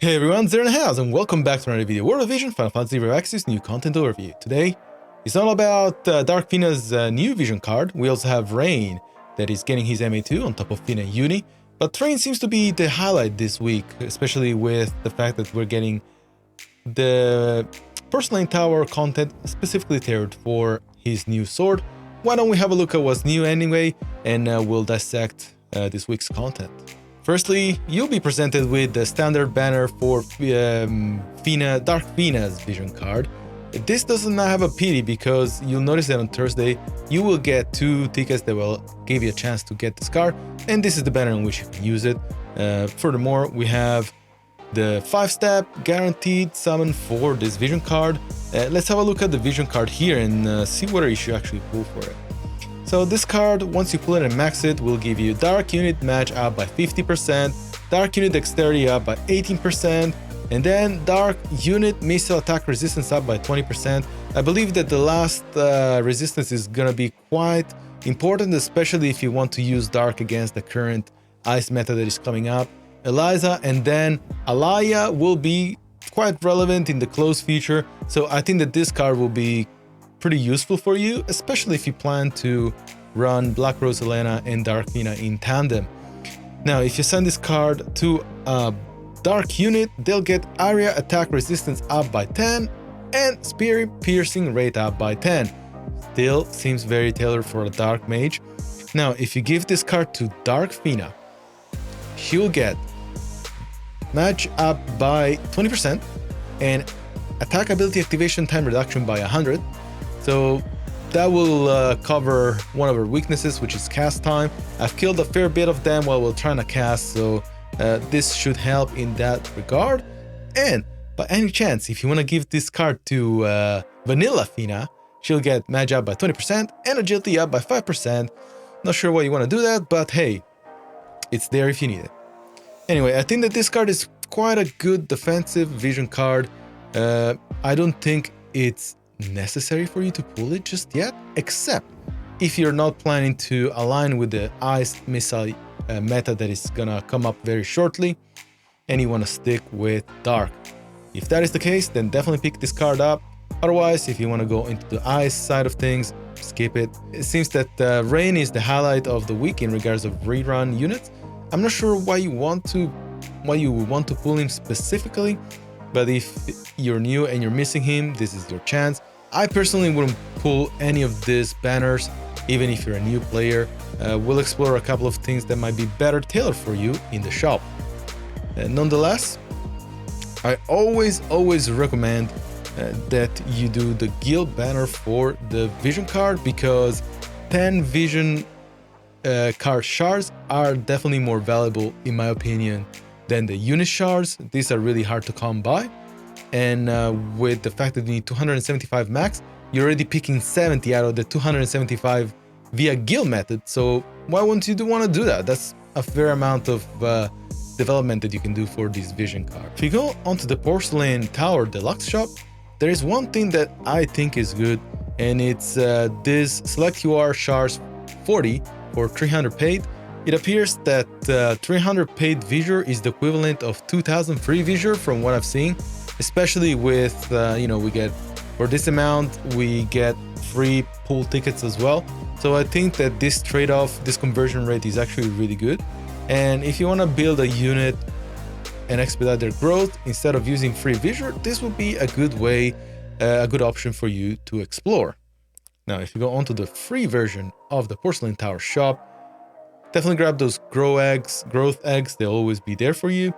Hey everyone, Zero in the house, and welcome back to another video. World of Vision Final Fantasy Zero Axis new content overview. Today, it's all about Dark Fina's new Vision card. We also have Rain that is getting his MA2 on top of Fina and Uni. But Rain seems to be the highlight this week, especially with the fact that we're getting the Porcelain Tower content specifically tailored for his new sword. Why don't we have a look at what's new anyway, and we'll dissect this week's content. Firstly, you'll be presented with the standard banner for Dark Fina's Vision card. This does not have a pity because you'll notice that on Thursday you will get 2 tickets that will give you a chance to get this card, and this is the banner in which you can use it. Furthermore, we have the 5-step guaranteed summon for this Vision card. Let's have a look at the Vision card here and see whether you should actually pull for it. So this card, once you pull it and max it, will give you Dark Unit Match up by 50%, Dark Unit Dexterity up by 18%, and then Dark Unit Missile Attack Resistance up by 20%. I believe that the last resistance is gonna be quite important, especially if you want to use Dark against the current Ice meta that is coming up. Eliza and then Alaya will be quite relevant in the close future, so I think that this card will be pretty useful for you, especially if you plan to run Black Rose Elena and Dark Fina in tandem. Now, if you send this card to a Dark unit, they'll get area attack resistance up by 10 and spear piercing rate up by 10. Still seems very tailored for a Dark Mage. Now, if you give this card to Dark Fina, she'll get match up by 20% and attack ability activation time reduction by 100. So that will cover one of our weaknesses, which is cast time. I've killed a fair bit of them while we're trying to cast, so this should help in that regard. And by any chance, if you want to give this card to Vanilla Fina, she'll get Mage up by 20% and Agility up by 5%. Not sure why you want to do that, but hey, it's there if you need it. Anyway, I think that this card is quite a good defensive Vision card. I don't think it's necessary for you to pull it just yet, except if you're not planning to align with the Ice Missile meta that is gonna come up very shortly and you want to stick with Dark. If that is the case, then definitely pick this card up. Otherwise, if you want to go into the Ice side of things, skip it. It seems that Rain is the highlight of the week in regards of rerun units. I'm not sure why you want to pull him specifically, but if you're new and you're missing him, this is your chance. I personally wouldn't pull any of these banners, even if you're a new player. We'll explore a couple of things that might be better tailored for you in the shop. Nonetheless, I always recommend that you do the guild banner for the Vision card, because 10 Vision card shards are definitely more valuable, in my opinion, than the unit shards. These are really hard to come by. And with the fact that you need 275 max, you're already picking 70 out of the 275 via guild method. So why wouldn't you want to do that? That's a fair amount of development that you can do for this Vision card. If you go onto the Porcelain Tower Deluxe shop, there is one thing that I think is good, and it's this Select QR Shards 40 for 300 paid. It appears that 300 paid Visure is the equivalent of 2000 free Visure from what I've seen. Especially with, we get, for this amount, we get free pool tickets as well. So I think that this trade-off, this conversion rate is actually really good. And if you want to build a unit and expedite their growth, instead of using free Visure, this would be a good way, a good option for you to explore. Now, if you go onto the free version of the Porcelain Tower shop, definitely grab those growth eggs, they'll always be there for you.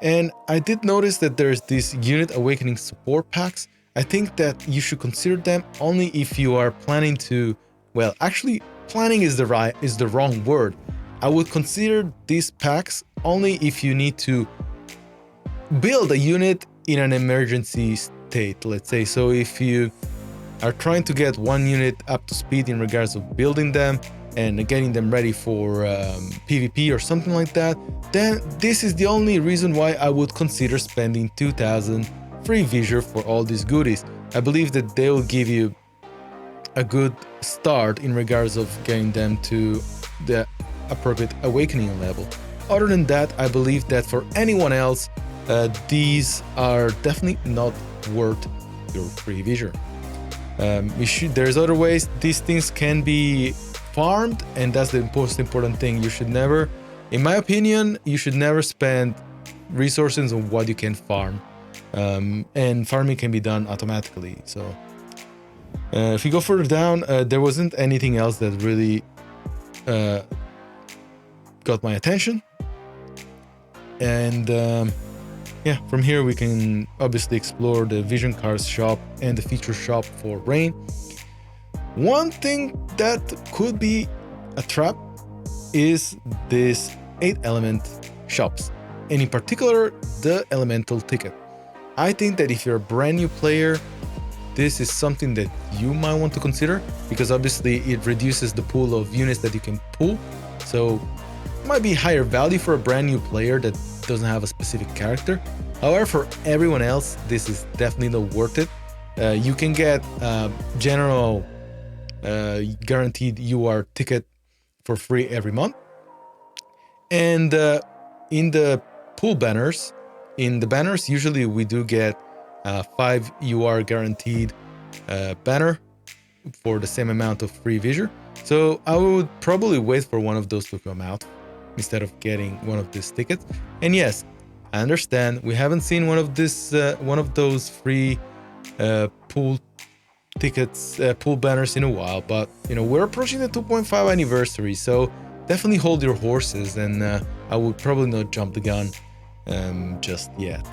And I did notice that there's these Unit Awakening support packs. I think that you should consider them only if you are planning to, well, actually planning is the wrong word. I would consider these packs only if you need to build a unit in an emergency state, let's say. So if you are trying to get one unit up to speed in regards of building them and getting them ready for PvP or something like that, then this is the only reason why I would consider spending 2000 free Visure for all these goodies. I believe that they will give you a good start in regards of getting them to the appropriate awakening level. Other than that, I believe that for anyone else, these are definitely not worth your free Visure. There's other ways these things can be farmed, and that's the most important thing. You should never, in my opinion, you should never spend resources on what you can farm. And farming can be done automatically. So if you go further down, there wasn't anything else that really got my attention. And yeah, from here we can obviously explore the Vision Cards shop and the feature shop for Rain. One thing that could be a trap is this 8-element shops, and in particular the elemental ticket. I think that if you're a brand new player, this is something that you might want to consider, because obviously it reduces the pool of units that you can pull. So it might be higher value for a brand new player that doesn't have a specific character. However, for everyone else, this is definitely not worth it. You can get general guaranteed UR ticket for free every month. And in the pool banners, usually we do get 5 UR guaranteed banner for the same amount of free Visure. So I would probably wait for one of those to come out instead of getting one of these tickets. And yes, I understand we haven't seen one of those free pool tickets, pool banners in a while, but you know, we're approaching the 2.5 anniversary, so definitely hold your horses, and I would probably not jump the gun just yet.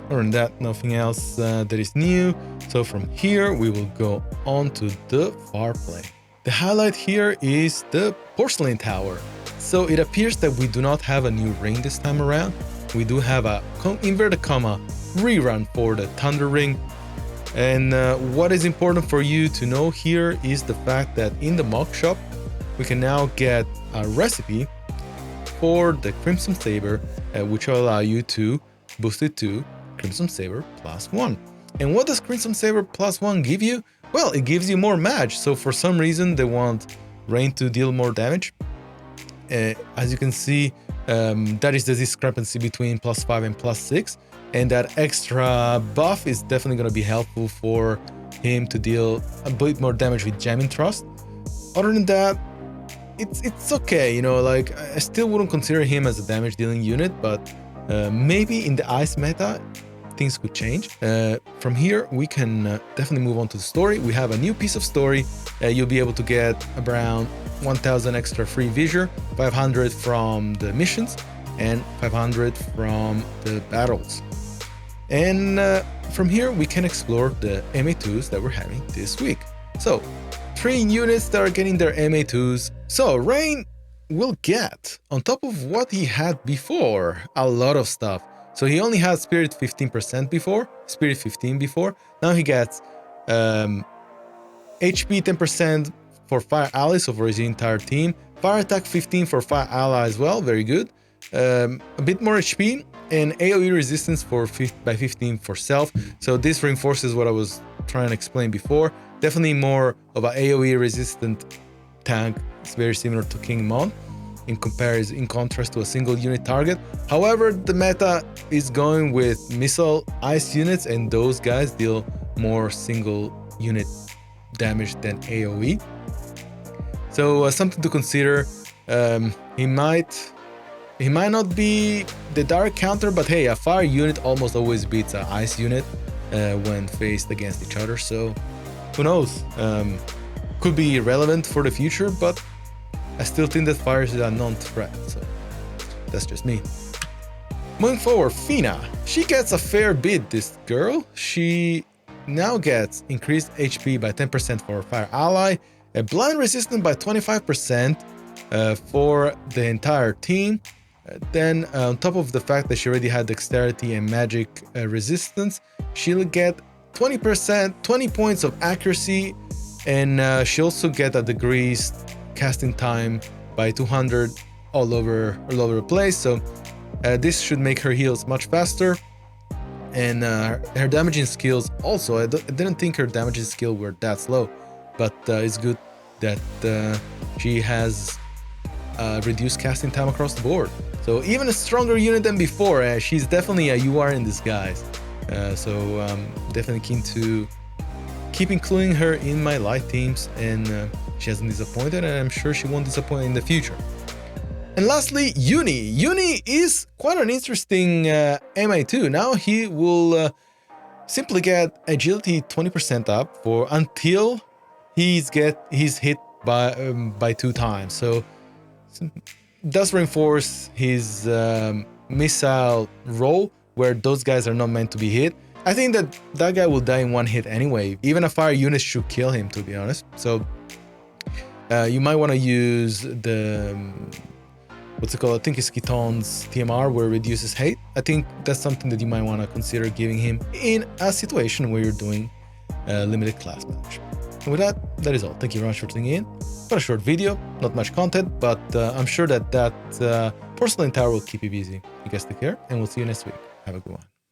Other than that, nothing else that is new. So from here we will go on to the far play. The highlight here is the Porcelain Tower. So it appears that we do not have a new ring this time around. We do have a inverted comma rerun for the Thunder Ring. And what is important for you to know here is the fact that in the mock shop we can now get a recipe for the Crimson Saber, which will allow you to boost it to Crimson Saber +1. And what does Crimson Saber +1 give you? Well, it gives you more match. So for some reason they want Rain to deal more damage. As you can see, that is the discrepancy between +5 and +6, and that extra buff is definitely going to be helpful for him to deal a bit more damage with Jamming Thrust. Other than that, it's okay, you know, like I still wouldn't consider him as a damage dealing unit, but maybe in the ice meta things could change. From here we can definitely move on to the story. We have a new piece of story. You'll be able to get around 1000 extra free Visure, 500 from the missions, and 500 from the battles. And from here we can explore the MA2s that we're having this week. So 3 units that are getting their MA2s. So Rain will get, on top of what he had before, a lot of stuff. So he only had Spirit 15% before, Spirit 15 before. Now he gets HP 10% for Fire Allies, so for his entire team. Fire Attack 15 for Fire Ally as well, very good. A bit more HP, and AoE resistance by 15 for self. So this reinforces what I was trying to explain before. Definitely more of an AoE resistant tank. It's very similar to King Mon in contrast to a single unit target. However, the meta is going with missile ice units, and those guys deal more single unit damage than AoE. So something to consider. He might not be the direct counter, but hey, a fire unit almost always beats an ice unit when faced against each other. So who knows? Could be relevant for the future, but I still think that fire is a non-threat, so that's just me. Moving forward, Fina. She gets a fair bit, this girl. She now gets increased HP by 10% for Fire Ally, a blind resistance by 25% for the entire team. Then on top of the fact that she already had dexterity and magic resistance, she'll get 20 points of accuracy, and she also get a decreased casting time by 200 all over the place. So this should make her heals much faster, and her damaging skills also. I didn't think her damaging skill were that slow, but it's good that she has reduced casting time across the board. So even a stronger unit than before. She's definitely a UR in disguise. So definitely keen to keep including her in my light teams, and she hasn't disappointed, and I'm sure she won't disappoint in the future. And lastly, Uni. Uni is quite an interesting MA2. Now he will simply get agility 20% up for until he's hit by 2 times. So does reinforce his missile roll, where those guys are not meant to be hit. I think that guy will die in 1 hit anyway. Even a fire unit should kill him, to be honest. So you might want to use the what's it called? I think it's Kiton's TMR, where it reduces hate. I think that's something that you might want to consider giving him in a situation where you're doing limited class match. And with that, that is all. Thank you very much for tuning in. Got a short video, not much content, but I'm sure that porcelain tower will keep you busy. You guys take care, and we'll see you next week. Have a good one.